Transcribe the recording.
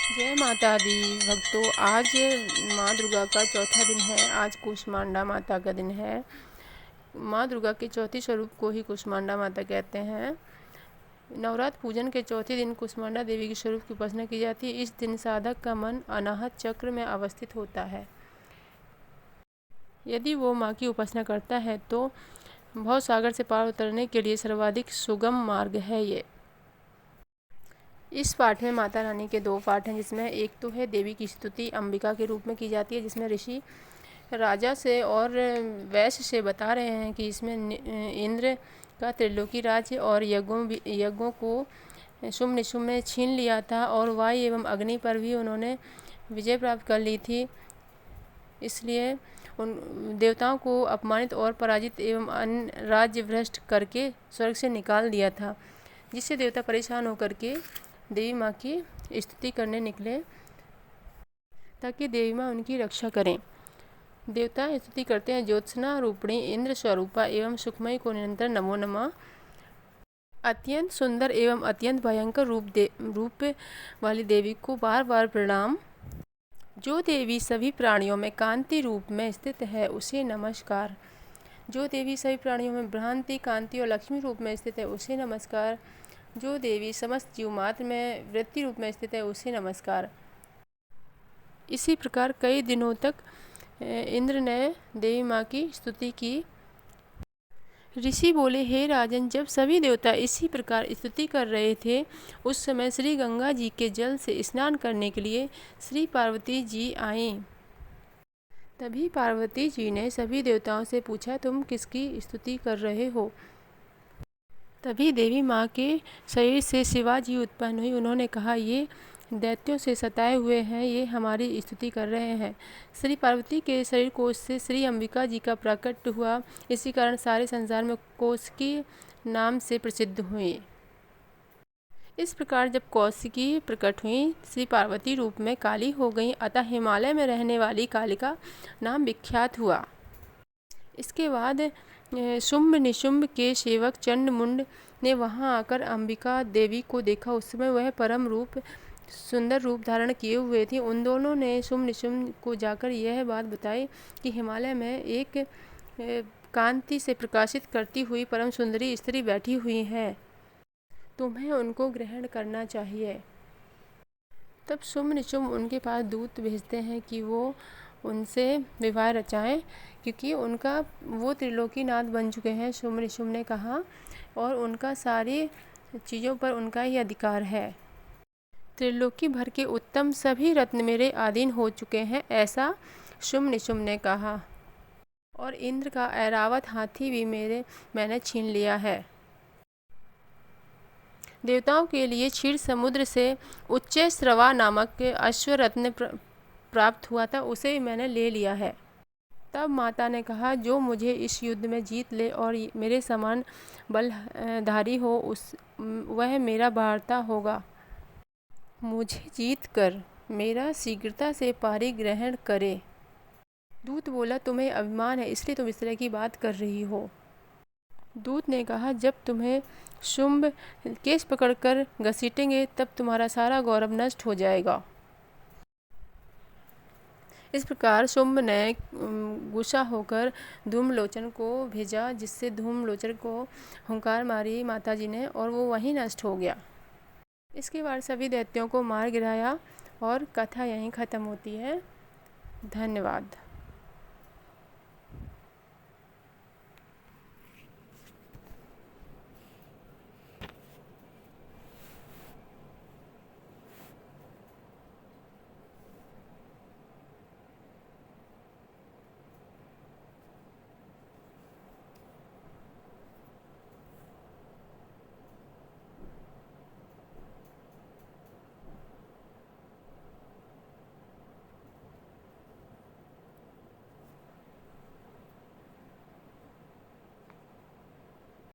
जय माता दी भक्तों। आज माँ दुर्गा का चौथा दिन है। आज कुष्मांडा माता का दिन है। माँ दुर्गा के चौथे स्वरूप को ही कुष्मांडा माता कहते हैं। नवरात्र पूजन के चौथे दिन कुष्मांडा देवी के स्वरूप की उपासना की जाती है। इस दिन साधक का मन अनाहत चक्र में अवस्थित होता है। यदि वो माँ की उपासना करता है तो भव सागर से पार उतरने के लिए सर्वाधिक सुगम मार्ग है ये। इस पाठ में माता रानी के दो पाठ हैं, जिसमें एक तो है देवी की स्तुति अंबिका के रूप में की जाती है, जिसमें ऋषि राजा से और वैश्य से बता रहे हैं कि इसमें इंद्र का त्रिलोकी राज्य और यज्ञों को शुम्भ निशुम्भ ने छीन लिया था और वायु एवं अग्नि पर भी उन्होंने विजय प्राप्त कर ली थी। इसलिए उन देवताओं को अपमानित और पराजित एवं अन्य राज्य भ्रष्ट करके स्वर्ग से निकाल दिया था, जिससे देवता परेशान होकर के देवी माँ की स्तुति करने निकले ताकि देवी माँ उनकी रक्षा करें। देवता स्तुति करते हैं, ज्योत्सना रूपिणी इंद्र स्वरूपा एवं सुखमयी को निरंतर नमो नमः। अत्यंत सुंदर एवं अत्यंत भयंकर रूप वाली देवी को बार बार प्रणाम। जो देवी सभी प्राणियों में कांति रूप में स्थित है उसे नमस्कार। जो देवी सभी प्राणियों में भ्रांति, कांति और लक्ष्मी रूप में स्थित है उसे नमस्कार। जो देवी समस्त जीव मात्र में वृत्ति रूप में स्थित है उसे नमस्कार। इसी प्रकार कई दिनों तक इंद्र ने देवी माँ की स्तुति की। ऋषि बोले, हे राजन, जब सभी देवता इसी प्रकार स्तुति कर रहे थे उस समय श्री गंगा जी के जल से स्नान करने के लिए श्री पार्वती जी आईं। तभी पार्वती जी ने सभी देवताओं से पूछा, तुम किसकी स्तुति कर रहे हो? तभी देवी माँ के शरीर से शिवा जी उत्पन्न हुई। उन्होंने कहा, ये दैत्यों से सताए हुए हैं, ये हमारी स्तुति कर रहे हैं। श्री पार्वती के शरीर कोश से श्री अंबिका जी का प्राकट्य हुआ। इसी कारण सारे संसार में कौशिकी नाम से प्रसिद्ध हुई। इस प्रकार जब कौशिकी प्रकट हुई, श्री पार्वती रूप में काली हो गई, अतः हिमालय में रहने वाली कालिका नाम विख्यात हुआ। इसके बाद शुंभ निशुंभ के सेवक चंडमुंड ने वहां आकर अंबिका देवी को देखा। उस समय वह परम रूप सुंदर रूप धारण किए हुए थी। उन दोनों ने शुंभ निशुंभ को जाकर यह बात बताई कि हिमालय में एक कांति से प्रकाशित करती हुई परम सुंदरी स्त्री बैठी हुई है, तुम्हें उनको ग्रहण करना चाहिए। तब शुंभ निशुंभ उनके पास दूत भेजते हैं कि वो उनसे विवाह रचाएं, क्योंकि उनका वो त्रिलोकीनाथ बन चुके हैं, शुंभ निशुंभ ने कहा, और उनका सारी चीज़ों पर उनका ही अधिकार है। त्रिलोकी भर के उत्तम सभी रत्न मेरे अधीन हो चुके हैं, ऐसा शुंभ निशुंभ ने कहा, और इंद्र का ऐरावत हाथी भी मैंने छीन लिया है। देवताओं के लिए क्षीर समुद्र से उच्च स्रवा नामक अश्वरत्न प्राप्त हुआ था, उसे भी मैंने ले लिया है। तब माता ने कहा, जो मुझे इस युद्ध में जीत ले और मेरे समान बलधारी हो वह मेरा भारता होगा। मुझे जीत कर मेरा शीघ्रता से पारिग्रहण करे। दूत बोला, तुम्हें अभिमान है इसलिए तुम इस तरह की बात कर रही हो। दूत ने कहा, जब तुम्हें शुंभ केस पकड़कर घसीटेंगे तब तुम्हारा सारा गौरव नष्ट हो जाएगा। इस प्रकार शुंभ ने गुस्सा होकर धूम्रलोचन को भेजा, जिससे धूम्रलोचन को हुंकार मारी माताजी ने और वो वहीं नष्ट हो गया। इसके बाद सभी दैत्यों को मार गिराया और कथा यहीं ख़त्म होती है। धन्यवाद।